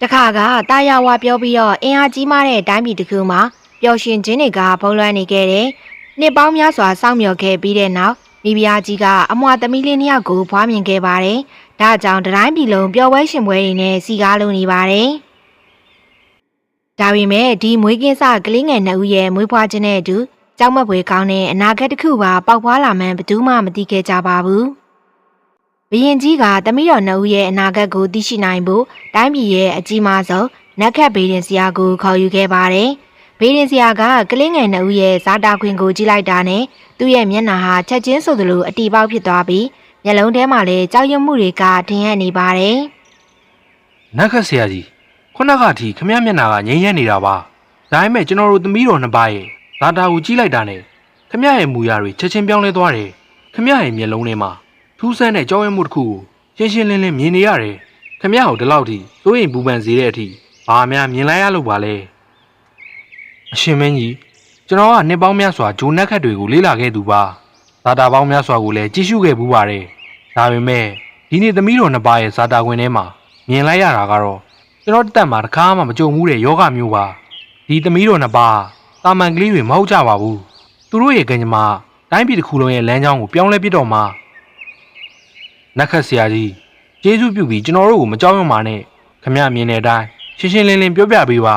တခါကတာယာဝါပြောပြီးတော့အင်အားကြီးမားတဲ့အတိုင်းပြည်တစ်ခုမှာပျော်ရွှင်ခြင်းတွေကဘုံလွှမ်းနေခဲ့တယ်။နှစ်ပေါင်းများစွာစောင့်မျှော်ခဲ့ပြီးတဲ့နောက်မိဖုရားကြီးကအမွှာသမီးလေးနှစ်ယောက်ကိုဖွားမြင်ခဲ့ပါတယ်။ဒါကြောင့်တိုင်းပြည်လုံးပျော်ပွဲရှင်ပွဲတွေနဲ့စီကားလုံးနေပါတယ်။ဒါပေမဲ့ဒီမွေးကင်းစကလေးငယ်နှစ်ဦးရဲ့မွေးဖွားခြင်းနဲ့အတူကြောက်မက်ဖွယ်ကောင်းတဲ့အနာဂတ်တစ်ခုပါပေါက်ဖွားလာမှန်းဘယ်သူမှမသိခဲ့ကြပါဘူး။ဘုရင်ကြီးကသမီးတော်နှစ်ဦးရဲ့အနာဂတ်ကိုသိရှိနိုင်ဖို့တိုင်းပြည်ရဲ့အကြီးမားဆုံးနတ်ခတ်ဘေးရင်ဆရာကိုခေါ်ယူခဲ့ပါတယ်။ဘေးရင်ဆရာကကလေးငယ်နှစ်ဦးရဲ့ဇာတာခွင်ကိုကြည့်လိုက်တာနဲ့သူ့ရဲ့မျက်နှာဟာချက်ချင်းဆိုသလိုအတီပေါက်ဖြစ်သွားပြီးမျက်လုံးထဲမှာလည်းကြောက်ရွံ့မှုတွေကထင်ဟပ်နေပါတယ်။နတ်ခတ်ဆရာကြီးခုနကအထိခမရမျက်နှာကငြိမ်းရဲနေတာပါ။ဒါပေမဲ့ကျွန်တော်တို့သမီးတော်နှစ်ပါးရဲ့ဇာတာကိုကြည့်လိုက်တာနဲ့ခမရရဲ့မူရတွေချက်ချင်းပြောင်းလဲသွားတယ်။ခမရရဲ့မျက်လုံးထဲမှာထူးဆန်းတဲ့ကြောက်ရွံ့မှုတစ်ခုကိုရှင်းရှင်းလင်းလင်းမြင်နေရတယ်။ခမရကိုဒီလောက်ထိစိုးရိမ်ပူပန်စေတဲ့အထိဘာများမြင်လိုက်ရလို့ပါလဲ။အရှင်မင်းကြီးကျွန်တော်ကနှစ်ပေါင်းများစွာဂျိုနက်ခတ်တွေကိုလေ့လာခဲ့သူပါ။ဇာတာပေါင်းများစွာကိုလည်းကြည့်ရှုခဲ့ပူပါတယ်။ဒါပေမဲ့ဒီနေ့သမီးတော်နှစ်ပါးရဲ့ဇာတာခွင်ထဲမှာမြင်လိုက်ရတာကတော့ကျွန်တော်တက်မှာတစ်ခါမှမကြုံဘူးတဲ့ယောဂမျိုးပါဒီသမီးတော်နှစ်ပါးတာမန်ကလေးတွေမဟုတ်ကြပါဘူးသူတို့ရဲ့ကံကြမ္မာတိုင်းပြည်တစ်ခုလုံးရဲ့လမ်းကြောင်းကိုပြောင်းလဲပြစ်တော့မှာနတ်ခတ်ဆရာကြီးကျေးဇူးပြုပြီးကျွန်တော်တို့ကိုမကြောက်ရွံ့ပါနဲ့ခမရမြင်တဲ့အတိုင်းရှင်းရှင်းလင်းလင်းပြောပြပေးပ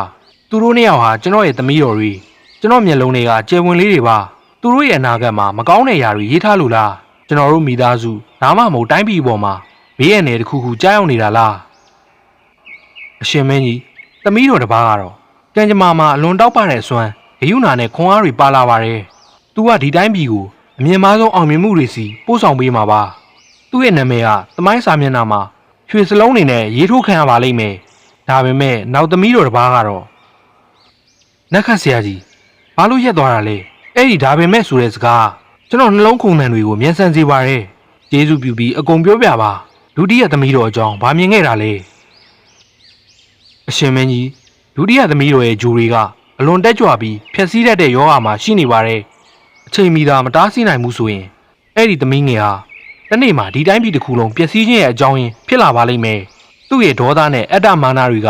ါသူတို့နှစ်ယောက်ဟာကျွန်တော်ရဲ့သမီးတော်တွေကျွန်တော်မျက်လုံးတွေကကျယ်ဝင်လေးတွေပါသူတို့ရဲ့အနာဂတ်မှာမကောင်းတဲ့ຢာတွေရေးထားလို့လားကျွန်တော်တို့မိသားစုဒါမှမဟုတ်တိုင်းပြည်ပေါ်မှာဘေးရန်တွေတစ်ခုခုကြားရောက်နေတာလားအရှင်မင်းကြီးသမီးတော်တစ်ပါးကတော့ကံကြမ္မာမှာအလွန်တောက်ပတဲ့အစွမ်းဂယုဏနဲ့ခွန်အားတွေပါလာပါတယ်။သူကဒီတိုင်းပြည်ကိုအမြင့်မားဆုံးအောင်မြင်မှုတွေစီပို့ဆောင်ပေးမှာပါ။သူ့ရဲ့နာမည်ကသမိုင်းစာမျက်နှာမှာရွှေစလုံးတွေနဲ့ရေးထိုးခံရပါလိမ့်မယ်။ဒါပေမဲ့နောက်သမီးတော်တစ်ပါးကတော့နတ်ခတ်ဆရာကြီးဘာလို့ရက်သွားတာလဲ။အဲ့ဒီဒါပေမဲ့ဆိုတဲ့စကားကျွန်တော်နှလုံးခုန်သံတွေကိုမျက်စံစေပါတယ်။ကျေးဇူးပြုပြီးအကုန်ပြောပြပါ။ဒုတိယသမီးတော်အကြောင်းဗာမြင်ခဲ့တာလေ။အရှင်မင်းကြီးဒုတိယသမီးတော်ရဲ့ဂျိုတွေကအလွန်တက်ကြွပြီးဖျက်ဆီးတတ်တဲ့ယောဂမှာရှိနေပါတယ်အချိန်မီသာမတားဆီးနိုင်ဘူးဆိုရင်အဲ့ဒီသမီးငယ်ဟာတနေ့မှာဒီတိုင်းပြည်တစ်ခုလုံးပျက်စီးခြင်းရဲ့အကြောင်းရင်းဖြစ်လာပါလိမ့်မယ်သူ့ရဲ့ဒေါသနဲ့အတ္တမာနတွေက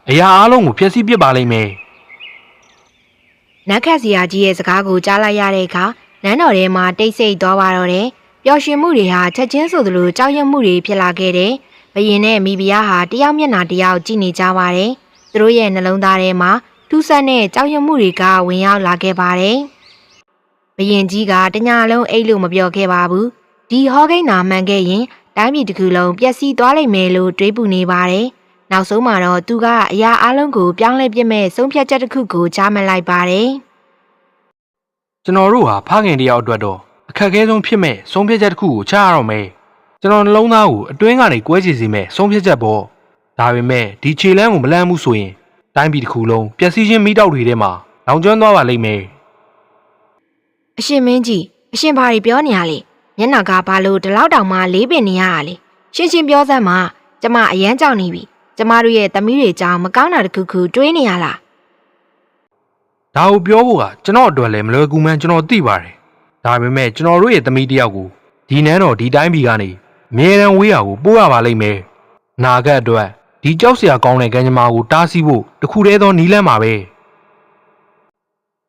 အရာအလုံးကိုဖျက်ဆီးပစ်ပါလိမ့်မယ်နတ်ခတ်ဆရာကြီးရဲ့စကားကိုကြားလိုက်ရတဲ့အခါနန်းတော်ထဲမှာတိတ်ဆိတ်သွားပါတော့တယ်ပျော်ရွှင်မှုတွေဟာချက်ချင်းဆိုသလိုကြောက်ရွံ့မှုတွေဖြစ်လာခဲ့တယ်ဘယင်နဲ့မိဖုရားဟာတယောက်မျက်နှာတယောက်ကြည့်နေကြပါတယ်သူတို့ရဲ့နှလုံးသားထဲမှာထူးဆန်းတဲ့ကြောက်ရွံ့မှုတွေကဝင်ရောက်လာခဲ့ပါတယ်။ဘယင်ကြီးကတညလုံးအိတ်လို့မပြောခဲ့ပါဘူး။ဒီဟောကိန်းသာမှန်ခဲ့ရင်တိုင်းပြည်တစ်ခုလုံးပျက်စီးသွားလိမ့်မယ်လို့တွေးပူနေပါတယ်။နောက်ဆုံးမှာတော့သူကအရာအလုံးကိုပြောင်းလဲပြစ်မဲ့ဆုံးဖြတ်ချက်တစ်ခုကိုကြားမှလိုက်ပါတယ်။ကျွန်တော်တို့ဟာဖခင်တယောက်အတွက်တော့အခက်အခဲဆုံးဖြစ်မဲ့ဆုံးဖြတ်ချက်တစ်ခုကိုချရတော့မယ်။ကျွန်တော်နှလုံးသားကိုအတွင်းကနေကွဲချေစေမဲ့ဆုံးဖြတ်ချက်ပေါ့။ဒါပေမဲ့ဒီခြေလမ်းကိုမလန့်ဘူးဆိုရင်တိုင်းပြည်တစ်ခုလုံးပျက်စီးခြင်းမိတောက်တွေထဲမှာလောင်ကျွမ်းသွားပါလိမ့်မယ်။အရှင်မင်းကြီးအရှင်ဘာတွေပြောနေရလဲ။မျက်နှာကဘာလို့ဒီလောက်တောင်မှလေးပင်နေရတာလဲ။ရှင်းရှင်းပြောစမ်းပါ။ကျမအရန်ကြောက်နေပြီ။ကျမတို့ရဲ့သမီးတွေကြောင့်မကောင်းတာတစ်ခုခုတွေးနေရလား။ဒါကိုပြောဖို့ကကျွန်တော်အတွက်လည်းမလွယ်ကူမှန်းကျွန်တော်သိပါတယ်။ဒါပေမဲ့ကျွန်တော်တို့ရဲ့သမီးတယောက်ကိုဒီနန်းတော်ဒီတိုင်းပြည်ကနေအမြဲတမ်းဝေးရကိုပို့ရပါလိမ့်မယ်။နာဂတ်အတွက်ဒီကြောက်စရာကောင်းတဲ့ကံကြမ္မာကိုတားဆီးဖို့တခုတည်းသောနီးလန်းပါပဲ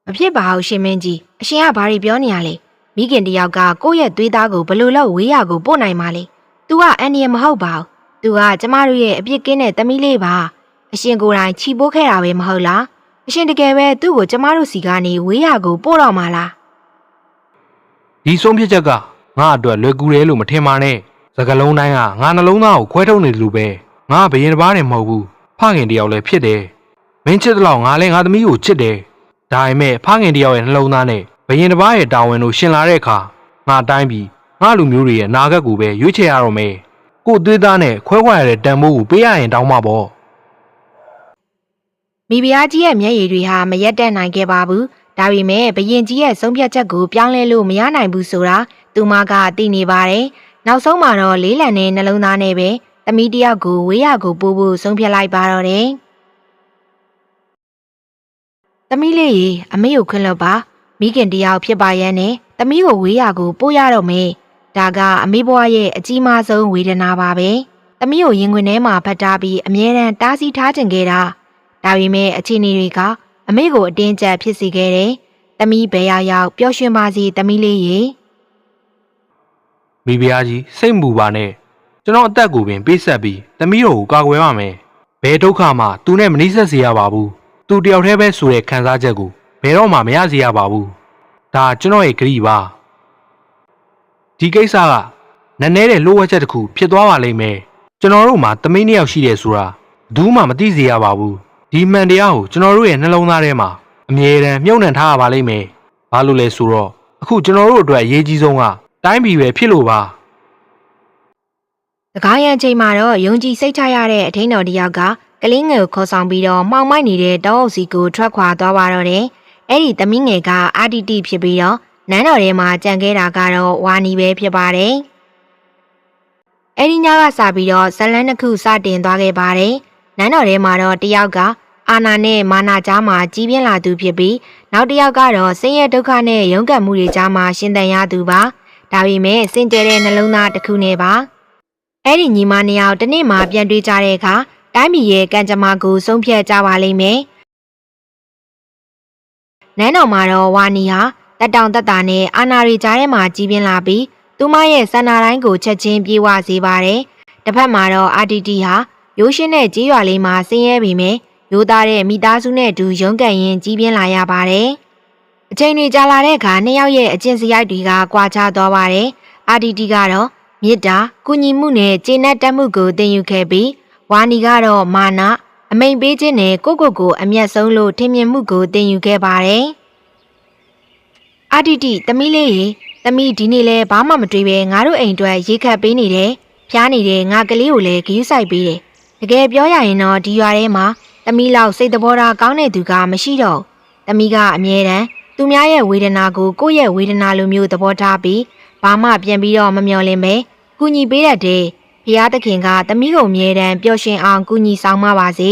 မဖြစ်ပါဘူးရှင်မင်းကြီးအရှင်ကဘာတွေပြောနေရလဲမိခင်တယောက်ကကိုယ့်ရဲ့သွေးသားကိုဘယ်လိုလုပ်ဝေးရကိုပို့နိုင်မှာလဲသူကအန်ဒီရမဟုတ်ပါဘူးသူကကျမတို့ရဲ့အပြစ်ကင်းတဲ့သမီးလေးပါအရှင်ကိုယ်တိုင်ချီပိုးခဲ့တာပဲမဟုတ်လားအရှင်တကယ်ပဲသူ့ကိုကျမတို့စီကနေဝေးရကိုပို့တော့မှာလားဒီဆုံးဖြတ်ချက်ကငါအတွက်လွယ်ကူတယ်လို့မထင်ပါနဲ့စကလုံးတိုင်းကငါနှလုံးသားကိုခွဲထုတ်နေတယ်လို့ပဲငါဘယင်တစ်ပါးနဲ့မဟုတ်ဘူးဖခင်တယောက်လည်းဖြစ်တယ်မင်းချစ်တဲ့လောက်ငါလည်းငါသမီးကိုချစ်တယ်ဒါပေမဲ့ဖခင်တယောက်ရဲ့နှလုံးသားနဲ့ဘယင်တစ်ပါးရဲ့တာဝန်တို့ရှင်လာတဲ့အခါငါတိုင်းပြီးငါလူမျိုးတွေရဲ့နာဂတ်ကိုပဲရွေးချယ်ရတော့မယ်ကို့သွေးသားနဲ့ခွဲခွာရတဲ့တန်ဖိုးကိုပေးရရင်တောင်းမှာပေါ့မိဖုရားကြီးရဲ့မျက်ရည်တွေဟာမရက်တက်နိုင်ခဲ့ပါဘူးဒါပေမဲ့ဘယင်ကြီးရဲ့ဆုံးဖြတ်ချက်ကိုပြောင်းလဲလို့မရနိုင်ဘူးဆိုတာသူမကသိနေပါတယ်နောက်ဆုံးမှာတော့လေးလံတဲ့နှလုံးသားနဲ့ပဲသမီးတယောက်ကိုဝေးရကိုပို့ဖို့ဆုံးဖြတ်လိုက်ပါတော့တယ်။သမီးလေးရေအမေကိုခွင့်လွှတ်ပါမိခင်တယောက်ဖြစ်ပါရဲ့နဲ့သမီးကိုဝေးရကိုပို့ရတော့မယ်။ဒါကအမေဘွားရဲ့အကြီးမားဆုံးဝေဒနာပါပဲ။ သမီးကိုရင်ခွင်ထဲမှာဖတ်ထားပြီးအမြဲတမ်းတားဆီးထားခြင်းခဲ့တာဒါပေမဲ့အခြေအနေတွေကအမေကိုအတင်းကျပ်ဖြစ်စေခဲ့တယ်သမီးဘယ်ရောက်ပျော်ရွှင်ပါစေသမီးလေးရေမိဖုရားကြီးစိတ်မူပါနဲ့ကျွန်တော်အသက်ကိုပင်ပေးဆက်ပြီးသမီးတော်ကိုကာကွယ်ပါမယ်ဘယ်ဒုက္ခမှသူနဲ့မနှိစက်စေရပါဘူးသူတယောက်တည်းပဲဆိုတဲ့ခံစားချက်ကိုဘယ်တော့မှမရစေရပါဘူးဒါကျွန်တော်ရဲ့ဂရုပါဒီကိစ္စကနည်းနည်းတဲ့လိုအပ်ချက်တစ်ခုဖြစ်သွားပါလိမ့်မယ်ကျွန်တော်တို့မှာသမီးနှစ်ယောက်ရှိတယ်ဆိုတာဘူးမှမသိစေရပါဘူးဒီမှန်တရားကိုကျွန်တော်တို့ရဲ့နှလုံးသားထဲမှာအမြဲတမ်းမြုပ်နှံထားရပါလိမ့်မယ်ဘာလို့လဲဆိုတော့အခုကျွန်တော်တို့အတွက်အရေးကြီးဆုံးကတိုင်းပြည်ပဲဖြစ်လို့ပါစကားရန်ချိန်မှာတော့ယုံကြည်စိတ်ချရတဲ့အထင်းတော်တယောက်ကကလေးငယ်ကိုခေါ်ဆောင်ပြီးတော့မှောင်မိုက်နေတဲ့တောအုပ်စီကိုထွက်ခွာသွားပါတော့တယ်အဲ့ဒီသမီးငယ်ကအာတီတီဖြစ်ပြီးတော့နန်းတော်ထဲမှာကြံခဲ့တာကတော့ဝါနီပဲဖြစ်ပါတယ်အဲ့ဒီညကစပြီးတော့ဇလန်းတစ်ခုစတင်သွားခဲ့ပါတယ်နန်းတော်ထဲမှာတော့တယောက်ကအာနာနဲ့မာနာကြားမှာကြီးပြင်းလာသူဖြစ်ပြီးနောက်တစ်ယောက်ကတော့ဆင်းရဲဒုက္ခနဲ့ရုန်းကန်မှုတွေကြားမှာရှင်သန်ရသူပါဒါပေမဲ့စင်ကြဲတဲ့နှလုံးသားတစ်ခုနဲ့ပါအဲ့ဒီညီမနှစ်ယောက်တနေ့မှပြန်တွေ့ကြတဲ့အခါတိုင်းပြည်ရဲ့ကံကြမ္မာကိုဆုံးဖြတ်ကြပါလိမ့်မယ်နန်းတော်မှာတော့ဝါနီဟာတက်တောင်တက်တာနဲ့အာနာရီကြားထဲမှာကြီးပြင်းလာပြီးသူမရဲ့စန္ဒာတိုင်းကိုချက်ချင်းပြေးဝစေပါတယ်တစ်ဖက်မှာတော့အာတီတီဟာရိုးရှင်းတဲ့ကြေးရွာလေးမှာဆင်းရဲပြီးမယ်ရိုးသားတဲ့မိသားစုနဲ့အတူရုန်းကန်ရင်ကြီးပြင်းလာရပါတယ်အချိန်တွေကြာလာတဲ့အခါနှစ်ယောက်ရဲ့အကျင့်စရိုက်တွေကကွာခြားသွားပါတယ်အာတီတီကတော့မေတ္တာကုညီမှုနဲ့ကျေနပ်တတ်မှုကိုသင်ယူခဲ့ပြီးဝါနီကတော့မာနအမိန်ပေးခြင်းနဲ့ကိုအမျက်ဆုံးလို့ထင်မြင်မှုကိုသင်ယူခဲ့ပါတယ်အာတီတီသမီးလေးရေသမီးဒီနေ့လဲဘာမှမတွေ့ပဲငါတို့အိမ်အတွက်ရေခတ်ပေးနေတယ်ဖျားနေတယ်ငါကလေးကိုလည်းဂရုစိုက်ပေးတယ်တကယ်ပြောရရင်တော့ဒီရွာထဲမှာသမီးလောက်စိတ်သဘောထားကောင်းတဲ့သူကမရှိတော့သမီးကအမြဲတမ်းသူများရဲ့ဝေဒနာကိုကိုယ့်ရဲ့ဝေဒနာလိုမျိုးသဘောထားပြီးဘာမှပြန်ပြီးတော့မမျှော်လင့်ပဲကူညီပေးတတ်တယ်ဖျားသခင်ကသမီးကိုအမြဲတမ်းပျော်ရွှင်အောင်ကူညီဆောင်မပါစေ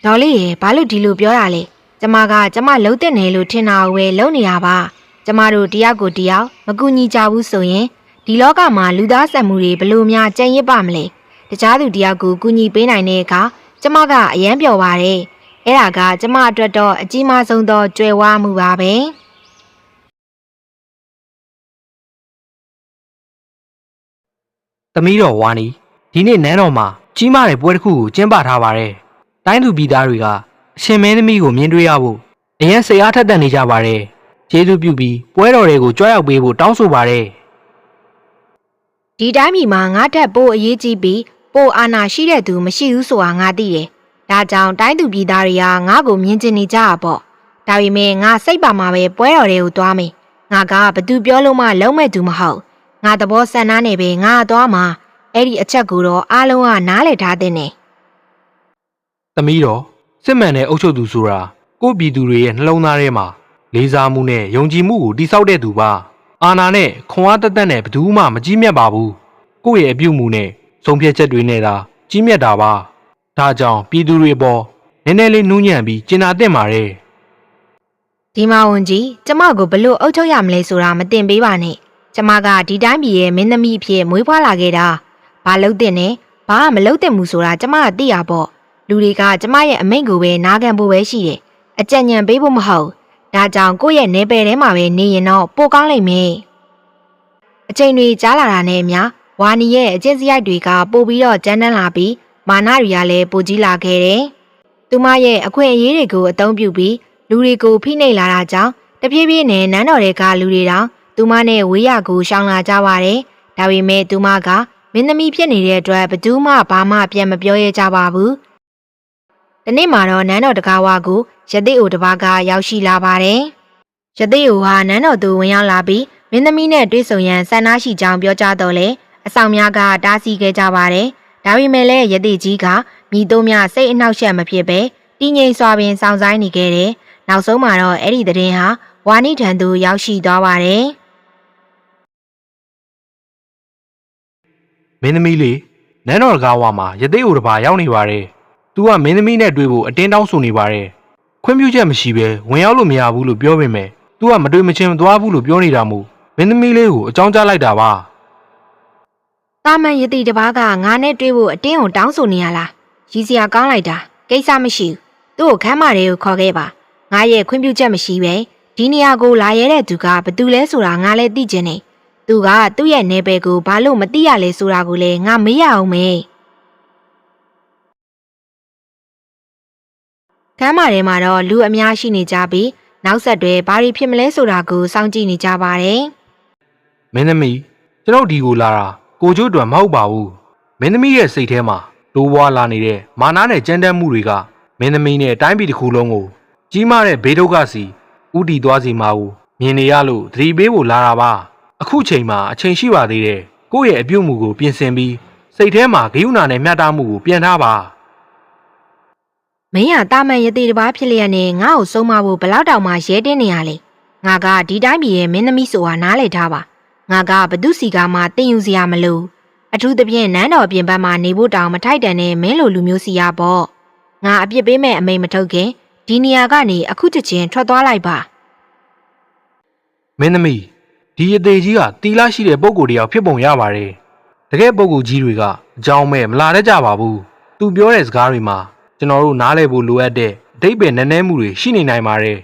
ဒေါ်လေးရေဘာလို့ဒီလိုပြောတာလဲကျမလှုပ်တဲ့နေလို့ထင်တာဝဲလုံနေတာပါကျမတို့တယောက်ကိုတယောက်မကူညီကြဘူးဆိုရင်ဒီလောကမှာလူသားဆက်မှုတွေဘလို့များကြံ့ရစ်ပါမလဲတခြားသူတယောက်ကိုကူညီပေးနိုင်တဲ့အခါကျမကအယမ်းပျော်ပါတယ်အဲ့ဒါကကျမအတွက်တော့အကြီးမားဆုံးသောကြွယ်ဝမှုပါပဲသမီးတော်ဝါနီဒီနေ့နန်းတော်မှာကြီးမားတဲ့ပွဲတစ်ခုကိုကျင်းပထားပါတယ်တိုင်းသူပြည်သားတွေကအရှင်မင်းသမီးကိုမြင်တွေ့ရဖို့အရင်စိတ်အားထက်သန်နေကြပါတယ်ကျေးဇူးပြုပြီးပွဲတော်တွေကိုကြွရောက်ပေးဖို့တောင်းဆိုပါတယ်ဒီတိုင်းပြည်မှာငါထက်ပိုအရေးကြီးပြီးပိုအာဏာရှိတဲ့သူမရှိဘူးဆိုတာငါသိတယ်ဒါကြောင့်တိုင်းသူပြည်သားတွေကငါ့ကိုမြင်ကျင်နေကြတာပေါ့ဒါပေမဲ့ငါစိတ်ပါမှာပဲပွဲတော်တွေကိုသွားမယ်ငါကဘသူပြောလို့မှလုံးမဲ့သူမဟုတ်ငါသဘောဆန္ဒနဲ့ပဲငါသွားမှာအဲ့ဒီအချက်ကိုတော့အားလုံးကနားလည်ထားတဲ့နဲ့သမီးတော်စစ်မှန်တဲ့အုပ်ချုပ်သူဆိုတာကိုယ့်ပြည်သူတွေရဲ့နှလုံးသားထဲမှာလေးစားမှုနဲ့ယုံကြည်မှုကိုတည်ဆောက်တဲ့သူပါအာဏာနဲ့ခွန်အားတက်တက်နဲ့ဘယ်သူမှမကြီးမြတ်ပါဘူးကိုယ့်ရဲ့အပြုမှုနဲ့ဆုံးဖြတ်ချက်တွေနဲ့သာကြီးမြတ်တာပါဒါကြောင့်ပြည်သူတွေပေါ်နည်းနည်းလေးနှူးညံ့ပြီးကျင်နာသင့်ပါတယ်ဒီမဝန်ကြီးကျမကိုဘလို့အုပ်ချုပ်ရမလဲဆိုတာမတင်ပေးပါနဲ့ကျမကဒီတိုင်းပြည်ရဲ့မင်းသမီးအဖြစ်မွေးဖွားလာခဲ့တာဘာလုပ်တဲ့နဲ့ဘာမှမလုပ်တဲ့မှုဆိုတာကျမကသိရပေါ့လူတွေကကျမရဲ့အမိန့်ကိုပဲနားခံဖို့ပဲရှိတယ်အကြံဉာဏ်ပေးဖို့မဟုတ်ဒါကြောင့်ကိုယ့်ရဲ့နေပယ်ထဲမှာပဲနေရင်တော့ပိုကောင်းလိမ့်မယ်အချိန်တွေကြားလာတာနဲ့အမျှဝါနီရဲ့အကျင့်စရိုက်တွေကပိုပြီးတော့ကြမ်းတမ်းလာပြီးမာနတွေကလည်းပိုကြီးလာခဲ့တယ်သူမရဲ့အခွင့်အရေးတွေကိုအသုံးပြုပြီးလူတွေကိုဖိနှိပ်လာတာကြောင့်တပြေးပြေးနဲ့နန်းတော်တွေကလူတွေတောင်သူမနဲ့ဝေးရကိုရှောင်လာကြပါတယ်ဒါပေမဲ့သူမကမင်းသမီးဖြစ်နေတဲ့အတွက်ဘသူမှဘာမှပြန်မပြောရကြပါဘူးဒီနေ့မှာတော့နန်းတော်တကားဝါကိုရသေးအိုတစ်ပါးကရောက်ရှိလာပါတယ်ရသေးအိုဟာနန်းတော်သူဝင်ရောက်လာပြီးမင်းသမီးနဲ့တွေ့ဆုံရန်ဆန္ဒရှိကြောင်းပြောကြားတော့လေအဆောင်များကတားဆီးခဲ့ကြပါတယ်ဒါပေမဲ့လည်းရသေးကြီးကမိတို့များစိတ်အနှောက်အယှက်မဖြစ်ပဲတည်ငြိမ်စွာပင်စောင့်ဆိုင်းနေခဲ့တယ်နောက်ဆုံးမှာတော့အဲ့ဒီသတင်းဟာဝါနိထံသို့ရောက်ရှိသွားပါတယ်မင်းသမီးလေးနန်းတော်ကားဝါမှာရသေးအိုတစ်ပါးရောက်နေပါတယ်။ "तू ကမင်းသမီးနဲ့တွေ့ဖို့အတင်းတောင်းဆိုနေပါတယ်။ခွင့်ပြုချက်မရှိဘဲဝင်ရောက်လို့မရဘူးလို့ပြောပေမဲ့ तू ကမတွေ့မချင်းမသွားဘူးလို့ပြောနေတာမို့မင်းသမီးလေးကိုအကြောင်းကြားလိုက်တာပါ တာမန်ယတိတပားကငါနဲ့တွေ့ဖို့အတင်းကိုတောင်းဆိုနေရလားရည်စရာကောင်းလိုက်တာကိစ္စမရှိဘူးသူ့ကိုခမ်းမတွေကိုခေါ်ခဲ့ပါငါရဲ့ခွင့်ပြုချက်မရှိပဲဒီနေရာကိုလာရဲတဲ့သူကဘသူလဲဆိုတာငါလည်းသိချင်နေသူကသူ့ရဲ့နေပယ်ကိုဘာလို့မသိရလဲဆိုတာကိုလည်းငါမေးရအောင်မေခမ်းမထဲမှာတော့လူအများရှိနေကြပြီးနောက်ဆက်တွဲဘာတွေဖြစ်မလဲဆိုတာကိုစောင့်ကြည့်နေကြပါတယ်မင်းသမီးကျွန်တော်ဒီကိုလာတာကိုကျိုးတွင်မဟုတ်ပါဘူးမင်းသမီးရဲ့စိတ်ထဲမှာတိုးပွားလာနေတဲ့မာနနဲ့ကြမ်းတမ်းမှုတွေကမင်းသမီးနဲ့တိုင်းပြည်တစ်ခုလုံးကိုကြီးမားတဲ့ဘေးဒုက္ခစီဥတီသွားစီမှာကိုမြင်နေရလို့သတိပေးဖို့လာတာပါအခုချိန်မှာအချိန်ရှိပါသေးတယ်ကိုယ့်ရဲ့အပြုတ်မှုကိုပြင်ဆင်ပြီးစိတ်ထဲမှာဂရုဏာနဲ့မျှတမှုကိုပြန်ထားပါမင်းကတာမန်ရသေးတပားဖြစ်လျက်နဲ့ငါ့ကိုဆုံးမဖို့ဘလောက်တောင်မှရဲတင်းနေရလေငါကဒီတိုင်းပြည်ရဲ့မင်းသမီးဆိုတာနားလည်ထားပါငါကဘသူစီကမှတင်ယူစရာမလိုအထူးသဖြင့်နန်းတော်ပြင်ပမှာနေဖို့တောင်မထိုက်တန်တဲ့မင်းလိုလူမျိုးစီရပေါ့ငါအပြစ်ပေးမဲ့အမိန်မထုတ်ခင်ဒီနေရာကနေအခုချက်ချင်းထွက်သွားလိုက်ပါမင်းသမီးဒီအသေးကြီးကတီလာရှိတဲ့ပုံကိုယ်တယောက်ဖြစ်ပုံရပါတယ်တကယ်ပုံကိုယ်ကြီးတွေကအကြောင်းမဲ့မလာတတ်ကြပါဘူးသူပြောတဲ့စကားတွေမှာကျွန်တော်တို့နားလည်ဖို့လိုအပ်တဲ့အဓိပ္ပာယ်နည်းနည်းမှုတွေရှိနေနိုင်ပါတယ်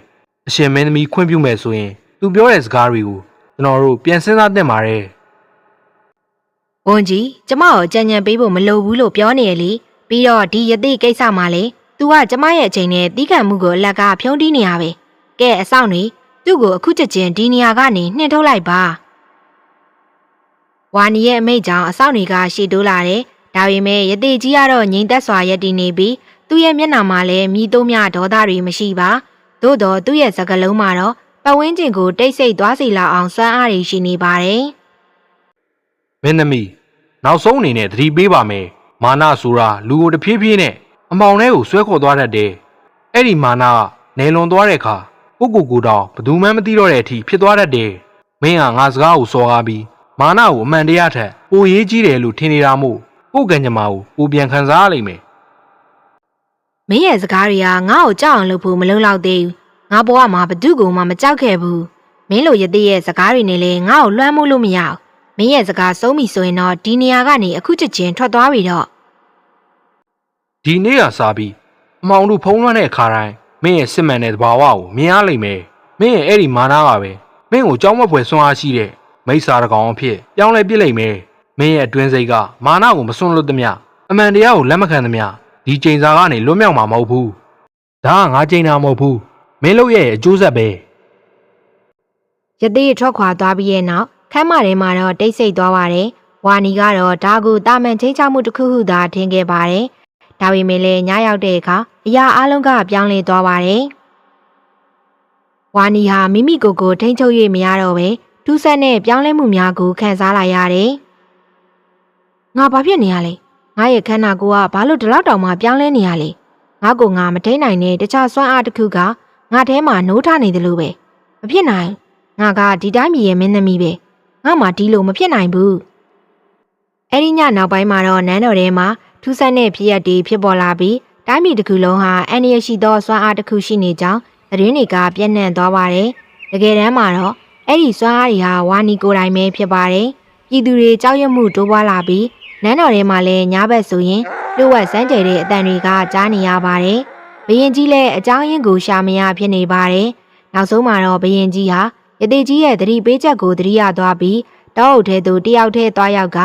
အရှင်မင်းသမီးခွင့်ပြုမဲ့ဆိုရင်သူပြောတဲ့စကားတွေကိုကျွန်တော်တို့ပြန်စဉ်းစားသင့်ပါတယ်။ဝန်ကြီးကျမကိုကြံ့ကြံ့ပေးဖို့မလိုဘူးလို့ပြောနေရလေပြီးတော့ဒီယသိကိစ္စမှာလေသူကကျမရဲ့အချိန်နဲ့တီးခံမှုကိုအလက်ကဖြုံးတီးနေရပဲ။ကဲအဆောင်နေသူ့ကိုအခုချက်ချင်းဒီနေရာကနေနှင်ထုတ်လိုက်ပါ။ဝါနီရဲ့အမိတ်ကြောင့်အဆောင်တွေကရှေ့တိုးလာတယ်။ဒါပေမဲ့ယသိကြီးကတော့ငြိမ်သက်စွာရပ်တည်နေပြီးသူ့ရဲ့မျက်နှာမှာလည်းမြည်သုံးမြဒေါသတွေမရှိပါ။သို့တော့သူ့ရဲ့စကားလုံးမှာတော့ပတ်ဝန်းကျင်ကိုတိတ်ဆိတ်သွားစေလောက်အောင်စွမ်းအားတွေရှိနေပါတယ်။မင်းသမီးနောက်ဆုံးအနေနဲ့သတိပေးပါမယ်။မာနဆိုတာလူကိုတဖြည်းဖြည်းနဲ့အမောင်ထဲကိုဆွဲခေါ်သွားတတ်တယ်။အဲ့ဒီမာနကနေလွန်သွားတဲ့အခါကိုကိုတောင်ဘယ်သူမှမသိတော့တဲ့အထိဖြစ်သွားတတ်တယ်။မင်းကငါစကားကိုစော်ကားပြီးမာနကိုအမှန်တရားထက်ပိုရေးကြီးတယ်လို့ထင်နေတာမို့ကိုကံကြမ္မာကိုပိုပြန်ခံစားရလိမ့်မယ်။မင်းရဲ့စကားတွေကငါ့ကိုကြောက်အောင်လုပ်ဖို့မလုံလောက်သေးဘူး။ငါဘဝမှာဘသူ့ကိုမှမကြောက်ခဲ့ဘူး။မင်းလိုရသေးရဲ့စကားတွေနဲ့လည်းငါ့ကိုလွှမ်းမိုးလို့မရဘူး။မင်းရဲ့စကားဆုံးပြီဆိုရင်တော့ဒီနေရာကနေအခုချက်ချင်းထွက်သွားပြီတော့ဒီနေ့ကစားပြီးအမောင်တို့ဖုံးလွှမ်းတဲ့အခါတိုင်းမင်းရဲ့စစ်မှန်တဲ့သဘာဝကိုမြင်ရလိမ့်မယ်မင်းရဲ့အဲ့ဒီမာနကပဲမင်းကိုကြောက်မက်ဖွယ်ဆွမ်းအားရှိတဲ့မိစ္ဆာတကောင်အဖြစ်ပြောင်းလဲပြစ်လိုက်မယ်မင်းရဲ့အတွင်းစိတ်ကမာနကိုမစွန့်လွတ်သမျှအမှန်တရားကိုလက်မခံသမျှဒီချိန်စာကနေလွတ်မြောက်မှာမဟုတ်ဘူးဒါကငါချိန်တာမဟုတ်ဘူးမင်းလုပ်ရဲ့အကျိုးဆက်ပဲရသေးထွက်ခွာသွားပြီးရဲ့နောက်ခမ်းမထဲမှာတော့တိတ်ဆိတ်သွားပါတယ်ဝါနီကတော့ဒါကိုတာမန်ချင်းချမှုတစ်ခုခုသာထင်ခဲ့ပါတယ်ဒါပေမဲ့လည်းညရောက်တဲ့အခါအရာအလုံးကပြောင်းလဲသွားပါတယ်ဝါနီဟာမိမိကိုယ်ကိုထိန်းချုပ်၍မရတော့ပဲထူးဆန်းတဲ့ပြောင်းလဲမှုများကိုခံစားလာရတယ်ငါဘာဖြစ်နေရလဲငါရဲ့ခန္ဓာကိုယ်ကဘာလို့ဒီလောက်တောင်မှပြောင်းလဲနေရလဲငါကိုငါမထိန်နိုင်တဲ့တခြားစွမ်းအားတစ်ခုကငါထဲမှာနိုးထနေတယ်လို့ပဲမဖြစ်နိုင်ငါကဒီတိုင်းပြည်ရဲ့မင်းသမီးပဲငါမှဒီလိုမဖြစ်နိုင်ဘူးအဲ့ဒီညနောက်ပိုင်းမှာတော့နန်းတော်ထဲမှာထူးဆန်းတဲ့ဖြစ်ရပ်တွေဖြစ်ပေါ်လာပြီးတိုင်းပြည်တစ်ခုလုံးဟာအန္တရာယ်ရှိသောစွမ်းအားတစ်ခုရှိနေကြောင်းသတင်းတွေကပြန့်နှံ့သွားပါတယ်တကယ်တမ်းမှာတော့အဲ့ဒီစွမ်းအားတွေဟာဝါနီကိုယ်တိုင်ပဲဖြစ်ပါတယ်ပြည်သူတွေကြောက်ရွံ့မှုတိုးပွားလာပြီးနန်းတော်ထဲမှာလည်းညဘက်ဆိုရင်လျှို့ဝှက်စမ်းကြဲတဲ့အတန်တွေကကြားနေရပါတယ်ဘရင်ကြီးလည်းအကြောင်းရင်းကိုရှာမရဖြစ်နေပါတယ်နောက်ဆုံးမှာတော့ဘရင်ကြီးဟာရသေးကြီးရဲ့သတိပေးချက်ကိုသတိရသွားပြီးတောအုပ်ထဲသို့တယောက်တည်းသွားရောက်က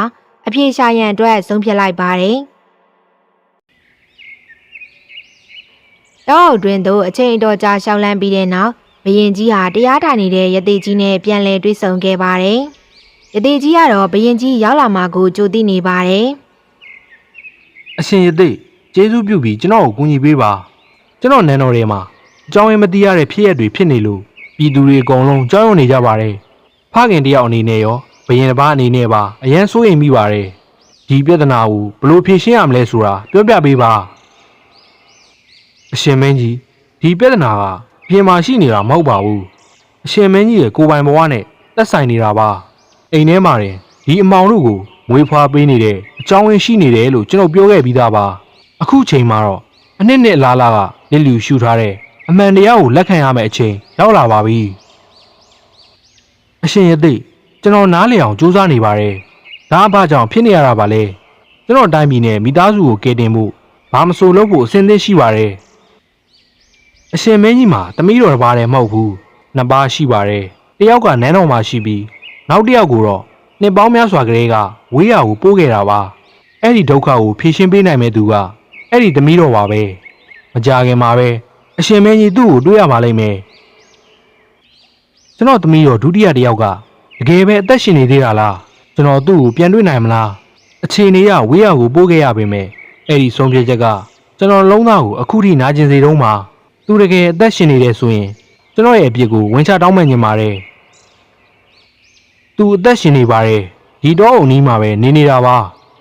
အပြေရှာရန်အတွက်ဆုံးဖြတ်လိုက်ပါတယ်တောအုပ်တွင်သို့အချိန်တော်ကြာရှောက်လန်းပြီးတဲ့နောက်ဘရင်ကြီးဟာတရားထိုင်နေတဲ့ရသေးကြီးနဲ့ပြန်လည်တွေ့ဆုံခဲ့ပါတယ်ရသေးကြီးကတော့ဘရင်ကြီးရောက်လာမှကိုကြိုသိနေပါတယ်အရှင်ရသေးကျေးဇူးပြုပြီးကျွန်တော်ကိုကူညီပေးပါကျွန်တော်နန်းတော်ထဲမှာအကြောင်းရင်းမသိရတဲ့ဖြစ်ရပ်တွေဖြစ်နေလို့ပြည်သူတွေအကုန်လုံးကြောက်ရွံ့နေကြပါတယ်ဖခင်တယောက်အနေနဲ့ရောဘရင်တစ်ပါးအနေနဲ့ပါအရန်စိုးရိမ်မိပါတယ်ဒီပြဿနာကိုဘယ်လိုဖြေရှင်းရမလဲဆိုတာပြောပြပေးပါအရှင်မင်းကြီးဒီပြဿနာကပြင်မာရှိနေတာမဟုတ်ပါဘူးအရှင်မင်းကြီးရဲ့ကိုယ်ပိုင်ဘဝနဲ့သက်ဆိုင်နေတာပါအိမ်ထဲမှာတင်ဒီအမောင်တို့ကိုမွေးဖွားပေးနေတဲ့အကြောင်းရင်းရှိနေတယ်လို့ကျွန်တော်ပြောခဲ့ပြီးသားပါအခုချိန်မှာတော့အနှစ်နှစ်အလားလားကလစ်လျူရှုထားတဲ့အမှန်တရားကိုလက်ခံရမယ့်အချိန်ရောက်လာပါပြီအရှင်ရသေးကျွန်တော်နားလည်အောင်ကြိုးစားနေပါတယ် ဒါအဖကြောင့်ဖြစ်နေရတာပါလေကျွန်တော်တိုင်းပြည်နဲ့မိသားစုကိုကယ်တင်ဖို့ဘာမဆိုလုပ်ဖို့အစဉ်သင့်ရှိပါတယ်အရှင်မင်းကြီးမှာသမီးတော်တစ်ပါးတည်းမဟုတ်ဘူးနှစ်ပါးရှိပါတယ်တယောက်ကနန်းတော်မှာရှိပြီးနောက်တစ်ယောက်ကိုတော့နှစ်ပေါင်းများစွာကလေးကဝေးရာကိုပို့ခဲ့တာပါအဲ့ဒီဒုက္ခကိုဖြေရှင်းပေးနိုင်မဲ့သူကအဲ့ဒီသမီးတော်ပါပဲမကြခင်မှာပဲအရှင်မင်းကြီးသူ့ကိုတွေ့ရပါလိမ့်မယ်ကျွန်တော်သမီးတော်ဒုတိယတစ်ယောက်ကတကယ်ပဲအသက်ရှင်နေသေးတာလားကျွန်တော်သူ့ကိုပြန်တွေ့နိုင်မလားအခြေအနေကဝေးရာကိုပို့ခဲ့ရပေမဲ့အဲ့ဒီဆုံးဖြတ်ချက်ကကျွန်တော်လုံးသားကိုအခုထိနာကျင်စေတုံးပါသူတကယ်အသက်ရှင်နေတယ်ဆိုရင်ကျွန်တော်ရဲ့အပြစ်ကိုဝင်ချတောင်းပန်နေပါတယ်သူအသက်ရှင်နေပါတယ်ဒီတော့အုံနီးမှာပဲနေနေတာပါ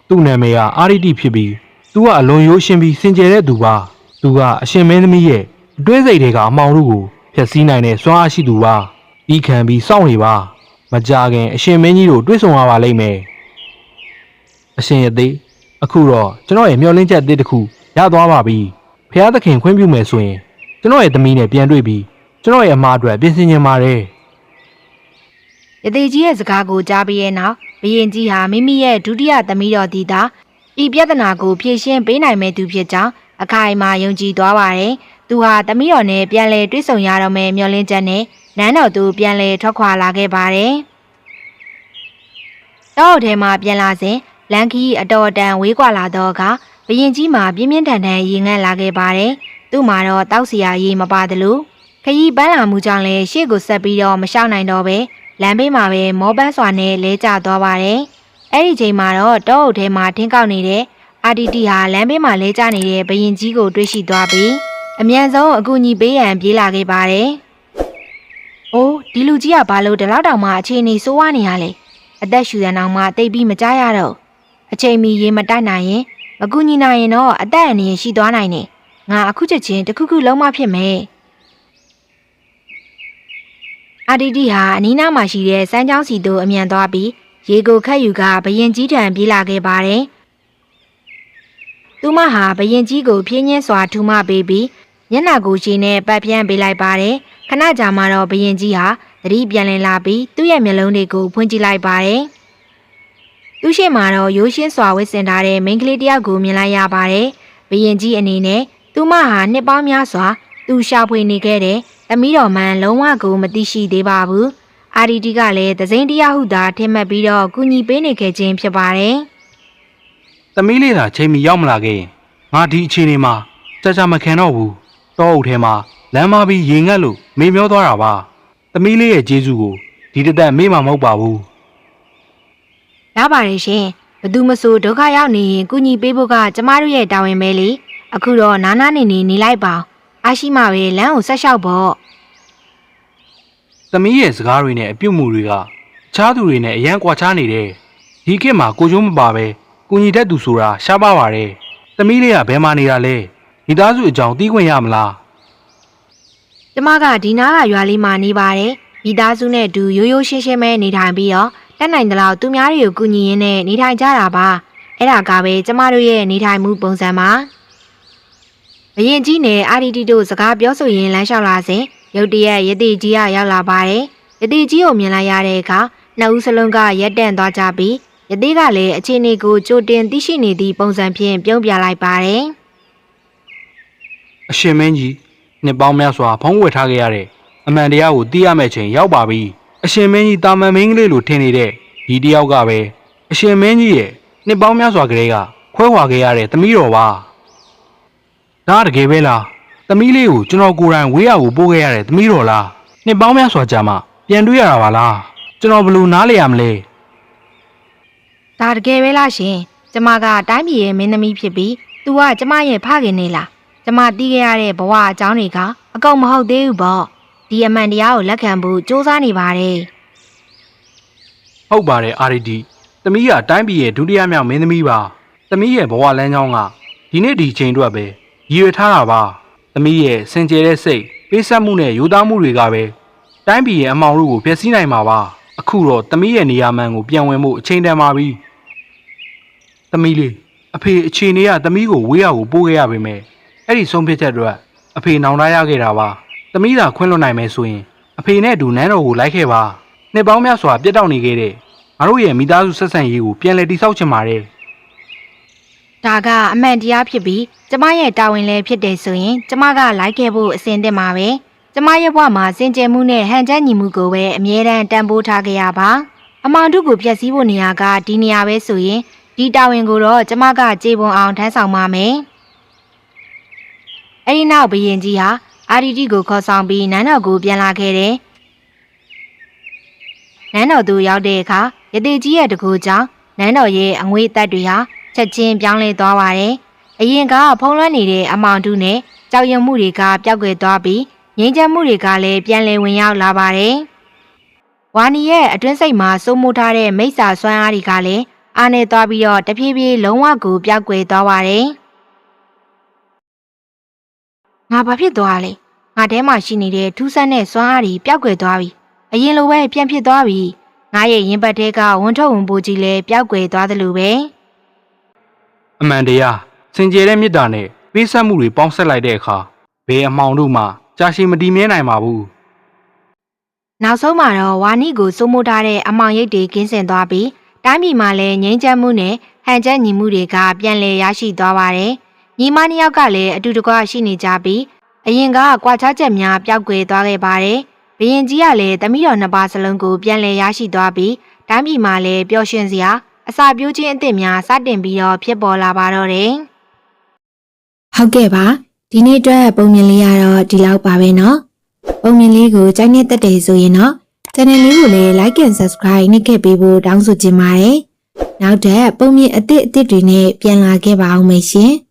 သူ့နာမည်ကအာရီတီဖြစ်ပြီးသူကအလွန်ရိုးရှင်းပြီးစင်ကြယ်တဲ့သူပါသူကအရှင်မင်းသမီးရဲ့အတွင်းစိတ်တွေကအမှောင်တို့ကိုဖျက်ဆီးနိုင်တဲ့စွမ်းအားရှိသူပါပြီးခံပြီးစောင့်နေပါမကြခင်အရှင်မင်းကြီးတို့တွေ့ဆုံရပါလိမ့်မယ်အရှင်ရဲ့သေးအခုတော့ကျွန်တော်ရဲ့မျှော်လင့်ချက်အသစ်တစ်ခုရသွားပါပြီဖျားသခင်ခွင့်ပြုမယ်ဆိုရင်ကျွန်တော်ရဲ့သမီးနဲ့ပြန်တွေ့ပြီးကျွန်တော်ရဲ့အမားအတွက်ပြင်ဆင်နေပါတယ်ယသိကြီးရဲ့စကားကိုကြားပြီးရဲ့နောက်ဘရင်ကြီးဟာမိမိရဲ့ဒုတိယသမီးတော်ဒီသာဤပြဿနာကိုဖြေရှင်းပေးနိုင်မဲ့သူဖြစ်ကြောင်းအခိုင်အမာယုံကြည်သွားပါတယ်သူဟာသမီးတော်နဲ့ပြန်လည်တွေ့ဆုံရတော့မယ်မျှော်လင့်ချက်နဲ့နန်းတော်သူပြန်လည်ထွက်ခွာလာခဲ့ပါတယ်တောအုပ်ထဲမှာပြန်လာစဉ်လန်ခီအတော်တန်ဝေးကွာလာတော့ကဘရင်ကြီးမှာပြင်းပြင်းထန်ထန်ရင်ငတ်လာခဲ့ပါတယ်သူ့မှာတော့တောက်စီယာရေးမပါသလိုခရီးပန်းလာမှုကြောင့်လည်းရှေ့ကိုဆက်ပြီးတော့မရှောင်နိုင်တော့ပဲလမ်းဘေးမှာပဲမောပန်းစွာနဲ့လဲကျသွားပါတယ်အဲ့ဒီချိန်မှာတော့တောအုပ်ထဲမှာထင်းကောက်နေတဲ့အာတီတီဟာလမ်းဘေးမှာလဲကျနေတဲ့ဘရင်ကြီးကိုတွေ့ရှိသွားပြီးအမြန်ဆုံးအကူအညီပေးရန်ပြေးလာခဲ့ပါတယ်။အိုးဒီလူကြီးကဘာလို့ဒီလောက်တောင်မှအခြေအနေဆိုးဝါးနေရလဲ။အသက်ရှူရန်အောင်မှတိတ်ပြီးမကြရတော့အချိန်မီရေမတိုက်နိုင်ရင်မကူညီနိုင်ရင်တော့အသက်အန္တရာယ်ရှိသွားနိုင်တယ်။ငါအခုချက်ချင်းတခုခုလုံးမဖြစ်မယ်။အာတီတီဟာအနီးနားမှာရှိတဲ့စမ်းချောင်းစီတို့အမြန်သွားပြီးရေကိုခတ်ယူကဘရင်ကြီးထံပြေးလာခဲ့ပါတယ်။သူမဟာဘရင်ကြီးကိုဖြင်းညင်းစွာထူမပေးပြီးမျက်နှာကိုရှည်နဲ့ပတ်ပြန်းပေးလိုက်ပါတယ်ခဏကြာမှတော့ဘရင်ကြီးဟာသတိပြန်လည်လာပြီးသူ့ရဲ့မျက်လုံးတွေကိုဖွင့်ကြည့်လိုက်ပါတယ်သူ့ရှေ့မှာတော့ရိုးရှင်းစွာဝတ်ဆင်ထားတဲ့မိန်းကလေးတစ်ယောက်ကိုမြင်လိုက်ရပါတယ်ဘရင်ကြီးအနေနဲ့သူမဟာနှစ်ပေါင်းများစွာသူရှာဖွေနေခဲ့တဲ့သမီးတော်မှန်လုံးဝကိုမသိရှိသေးပါဘူးအာဒီတီကလည်းသစိမ်းတရားဟုသာထင်မှတ်ပြီးတော့ကူညီပေးနေခဲ့ခြင်းဖြစ်ပါတယ်သမီးလေးသာချိန်မီရောက်မလာခဲ့ရင်ငါဒီအခြေအနေမှာကြာမခံတော့ဘူးတောအုပ်ထဲမှာလမ်းမပြီးရေငတ်လို့မေမျောသွားတာပါသမီးလေးရဲ့ကျေးဇူးကိုဒီတသက်မေ့မှာမဟုတ်ပါဘူးရပါတယ်ရှင်ဘသူမဆိုဒုက္ခရောက်နေရင်ကူညီပေးဖို့ကကျမတို့ရဲ့တာဝန်ပဲလေအခုတော့နာနာနေနေလိုက်ပါအားရှိမှပဲလမ်းကိုဆက်လျှောက်ပေါ့သမီးရဲ့စကားတွေနဲ့အပြုတ်မှုတွေကအခြားသူတွေနဲ့အရန်ကွာခြားနေတယ်ဒီခေတ်မှာကိုကျိုးမပါပဲကူညီတတ်သူဆိုတာရှားပါပါတယ်သမီးလေးကဘယ်မှာနေတာလဲမိသားစုအကြောင်းသိခွင့်ရမလားကျမကဒီနားကရွာလေးမှာနေပါတယ်မိသားစုနဲ့အတူရိုးရိုးရှင်းရှင်းပဲနေထိုင်ပြီးတော့တက်နိုင်သလောက်သူများတွေကိုကူညီရင်းနဲ့နေထိုင်ကြတာပါအဲ့ဒါကပဲကျမတို့ရဲ့နေထိုင်မှုပုံစံပါဘရင်ကြီးနဲ့အာဒီတီတို့စကားပြောဆိုရင်းလမ်းလျှောက်လာစဉ်ရုတ်တရက်ယတိကြီးကရောက်လာပါတယ်ယတိကြီးကိုမြင်လိုက်ရတဲ့အခါနှစ်ဦးစလုံးကရက်တန့်သွားကြပြီးယတိကလည်းအခြေအနေကိုကြိုတင်သိရှိနေသည့်ပုံစံဖြင့်ပြုံးပြလိုက်ပါတယ်အရှင်မင်းကြီးနှစ်ပေါင်းများစွာဖုံးဝယ်ထားခဲ့ရတဲ့အမှန်တရားကိုသိရမယ့်ချိန်ရောက်ပါပြီအရှင်မင်းကြီးတာမန်မင်းကလေးလိုထင်နေတဲ့ဒီတယောက်ကပဲအရှင်မင်းကြီးရဲ့နှစ်ပေါင်းများစွာကလေးကခွဲခွာခဲ့ရတဲ့သမီးတော်ပါဒါတကယ်ပဲလားသမီးလေးကိုကျွန်တော်ကိုယ်တိုင်ဝေးရကိုပို့ခဲ့ရတဲ့သမီးတော်လားနှစ်ပေါင်းများစွာကြာမှပြန်တွေ့ရတာပါလားကျွန်တော်ဘယ်လိုနားလည်ရမလဲဒါတကယ်ပဲလားရှင်ကျမကတိုင်းပြည်ရဲ့မင်းသမီးဖြစ်ပြီးသူကကျမရဲ့ဖခင်နေလားကျမတီးခဲ့ရတဲ့ဘဝအကြောင်းတွေကအကုန်မဟုတ်သေးဘူးပေါ့ဒီအမှန်တရားကိုလက်ခံဖို့စူးစမ်းနေပါတယ်ဟုတ်ပါတယ်အာရီဒီသမီးကတိုင်းပြည်ရဲ့ဒုတိယမြောက်မင်းသမီးပါသမီးရဲ့ဘဝလမ်းကြောင်းကဒီနေ့ဒီချိန်အတွက်ပဲရည်ရွယ်ထားတာပါသမီးရဲ့စင်ကြယ်တဲ့စိတ်ပေးဆက်မှုနဲ့ယူသားမှုတွေကပဲတိုင်းပြည်ရဲ့အမှောင်တို့ကိုဖျက်ဆီးနိုင်မှာပါအခုတော့သမီးရဲ့နေရာမှန်ကိုပြန်ဝင်ဖို့အချိန်တန်ပါပြီသမီးလေးအဖေအခြေအနေကသမီးကိုဝေးရကိုပို့ခဲ့ရပေမဲ့အဲ့ဒီဆုံးဖြတ်ချက်အတွက်အဖေနောင်တရခဲ့တာပါသမီးသာခွင့်လွှတ်နိုင်မယ်ဆိုရင်အဖေနဲ့အတူနန်းတော်ကိုလိုက်ခဲ့ပါနှစ်ပေါင်းများစွာပြတ်တောက်နေခဲ့တဲ့ ငါတို့ရဲ့မိသားစုဆက်ဆံရေးကိုပြန်လည်တည်ဆောက်ချင်ပါတယ် ဒါကအမှန်တရားဖြစ်ပြီးကျမရဲ့တာဝန်လည်းဖြစ်တယ်ဆိုရင်ကျမကလိုက်ခဲ့ဖို့အစဉ်သင့်ပါပဲကျမရဲ့ဘဝမှာစင်ကြယ်မှုနဲ့ဟန်ချက်ညီမှုကိုပဲအမြဲတမ်းတန်ဖိုးထားကြရပါအမောင်တို့ကိုဖျက်ဆီးဖို့နေရာကဒီနေရာပဲဆိုရင်ဒီတာဝန်ကိုတော့ကျမကကြေပွန်အောင်ထမ်းဆောင်ပါမယ်အဲဒီနောက်ဘရင်ကြီးဟာအာဒီတီကိုခေါ်ဆောင်ပြီးနန်းတော်ကိုပြန်လာခဲ့တယ်နန်းတော်သူရောက်တဲ့အခါရသေးကြီးရဲ့တကူကြောင့်နန်းတော်ရဲ့အငွေအသက်တွေဟာချက်ချင်းပြောင်းလဲသွားပါတယ်။အရင်ကဖုံးလွှမ်းနေတဲ့အမောင်တုနဲ့ကြောက်ရွံ့မှုတွေကပျောက်ကွယ်သွားပြီးငြိမ်းချမ်းမှုတွေကလည်းပြန်လည်ဝင်ရောက်လာပါတယ်။ဝါနီရဲ့အတွင်းစိတ်မှာစိုးမိုးထားတဲ့မိစ္ဆာစွမ်းအားတွေကလည်းအားနေသွားပြီးတော့တဖြည်းဖြည်းလုံးဝကိုပျောက်ကွယ်သွားပါတယ်။ငါဘာဖြစ်သွားလဲ။ငါထဲမှာရှိနေတဲ့ထူးဆန်းတဲ့စွမ်းအားတွေပျောက်ကွယ်သွားပြီ။အရင်လိုပဲပြန်ဖြစ်သွားပြီ။ငါရဲ့ရင်ပတ်ထဲကဝန်ထုတ်ဝန်ပိုးကြီးလည်းပျောက်ကွယ်သွားသလိုပဲ။ အမှန်တရားစင်ကြယ်တဲ့မေတ္တာနဲ့ပေးဆက်မှုတွေပေါင်းဆက်လိုက်တဲ့အခါဘယ်အမှောင်တို့မှကြာရှည်မတည်မြဲနိုင်ပါဘူး နောက်ဆုံးမှာတော့ဝါနီကိုစိုးမိုးထားတဲ့အမောင်ရိပ်တွေကင်းစင်သွားပြီးတိုင်းပြည်မှာလည်းငြိမ်းချမ်းမှုနဲ့ဟန်ချက်ညီမှုတွေကပြန်လည်ရရှိသွားပါတယ်။ညီမနှစ်ယောက်ကလည်းအတူတကွရှိနေကြပြီးအရင်ကကွာခြားချက်များပျောက်ကွယ်သွားခဲ့ပါတယ်။ဘရင်ကြီးကလည်းသမီးတော်နှစ်ပါးစလုံးကိုပြန်လည်ရရှိသွားပြီးတိုင်းပြည်မှာလည်းပျော်ရွှင်စရာအစာပြိုးခြင်းအသစ်များစတင်ပြီးတော့ဖြစ်ပေါ်လာပါတော့တယ်။ဟုတ်ကဲ့ပါဒီနေ့အတွက်ပုံမြင်လေးကတော့ဒီလောက်ပါပဲเนาะပုံမြင်လေးကိုကြိုက်နေတတ်တယ်ဆိုရင်တော့ channel လေးကိုလည်း like and subscribe နှိပ်ခဲ့ပေးဖို့တောင်းဆိုချင်ပါတယ်။နောက်ထပ်ပုံမြင်အသစ်တွေနဲ့ပြန်လာခဲ့ပါအောင်မယ်ရှင်။